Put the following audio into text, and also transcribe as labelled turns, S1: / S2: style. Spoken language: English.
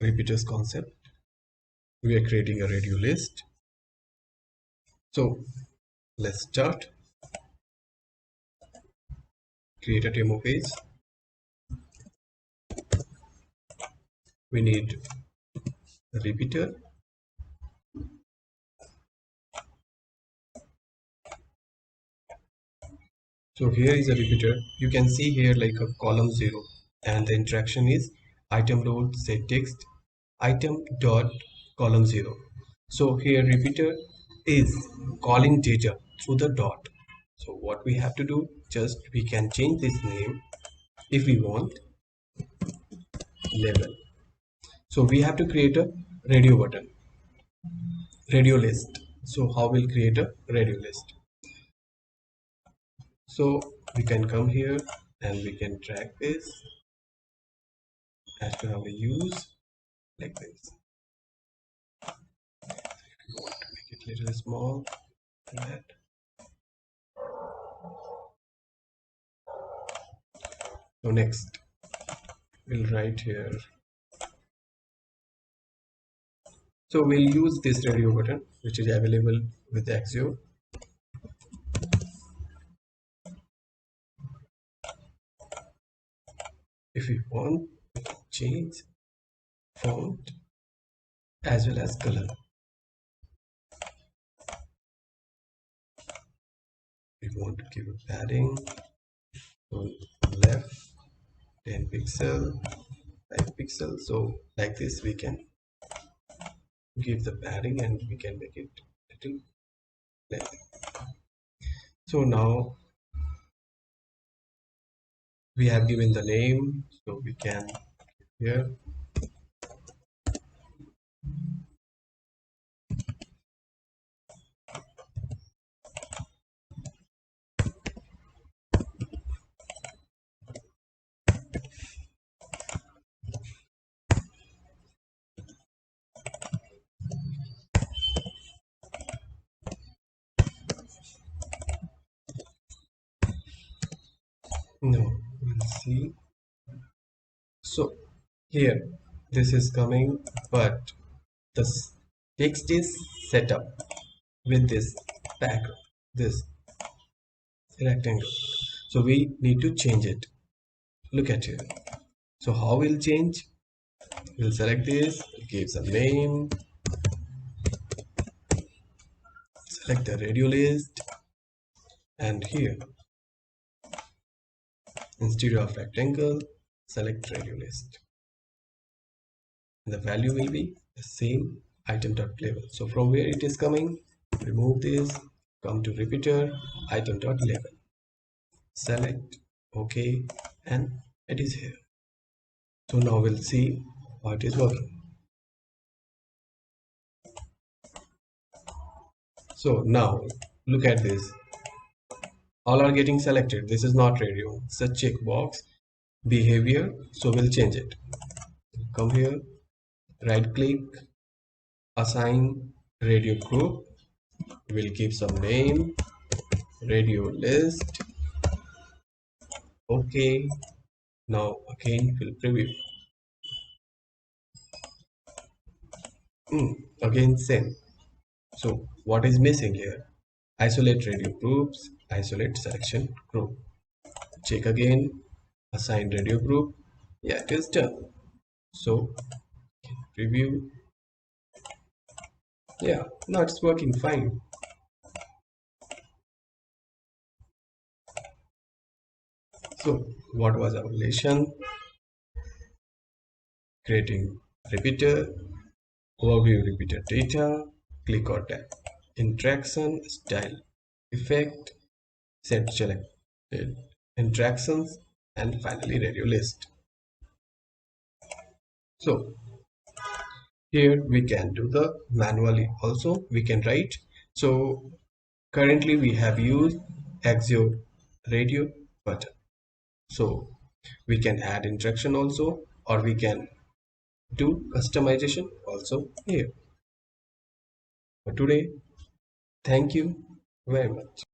S1: repeaters concept. We are creating a radio list. So let's start. Create a demo page. We need a repeater. So here is a repeater. You can see here like a column 0, and the interaction is item load set text item dot column 0. So here repeater is calling data through the dot. So what we have to do, just we can change this name if we want level. So we have to create a radio button, radio list. So how we'll create a radio list? So we can come here and we can drag this as to how we use like this. If you want to make it a little small, like that. So next we'll write here. So we'll use this radio button which is available with Axure. If we want, change font as well as color. We want to give a padding on left 10 pixel, 5 pixel. So like this we can give the padding and we can make it little like that. So now we have given the name, so we can here no, we'll see. So here this is coming, but the text is set up with this background, this rectangle. So we need to change it. Look at here. So how we'll change? We'll select this, give some name, select the radio list, and here instead of rectangle, select radio list. And the value will be the same item.label. So from where it is coming, remove this, come to repeater, item.label, select OK, and it is here. So now we'll see how it is working. So now look at this. All are getting selected. This is not radio. It's a checkbox behavior. So we'll change it. Come here, right click, assign radio group. We'll give some name, radio list. Okay. Now again we'll preview. Again same. So what is missing here? Isolate radio groups, isolate selection group. Check again, assign radio group. Yeah, it is done. So preview. Yeah, now it's working fine. So what was our lesson? Creating repeater, overview repeater data, click or tap, interaction, style, effect, set selected interactions, and finally radio list. So here we can do the manually also we can write. So currently we have used Axure radio button. So we can add interaction also, or we can do customization also here. For today, thank you very much.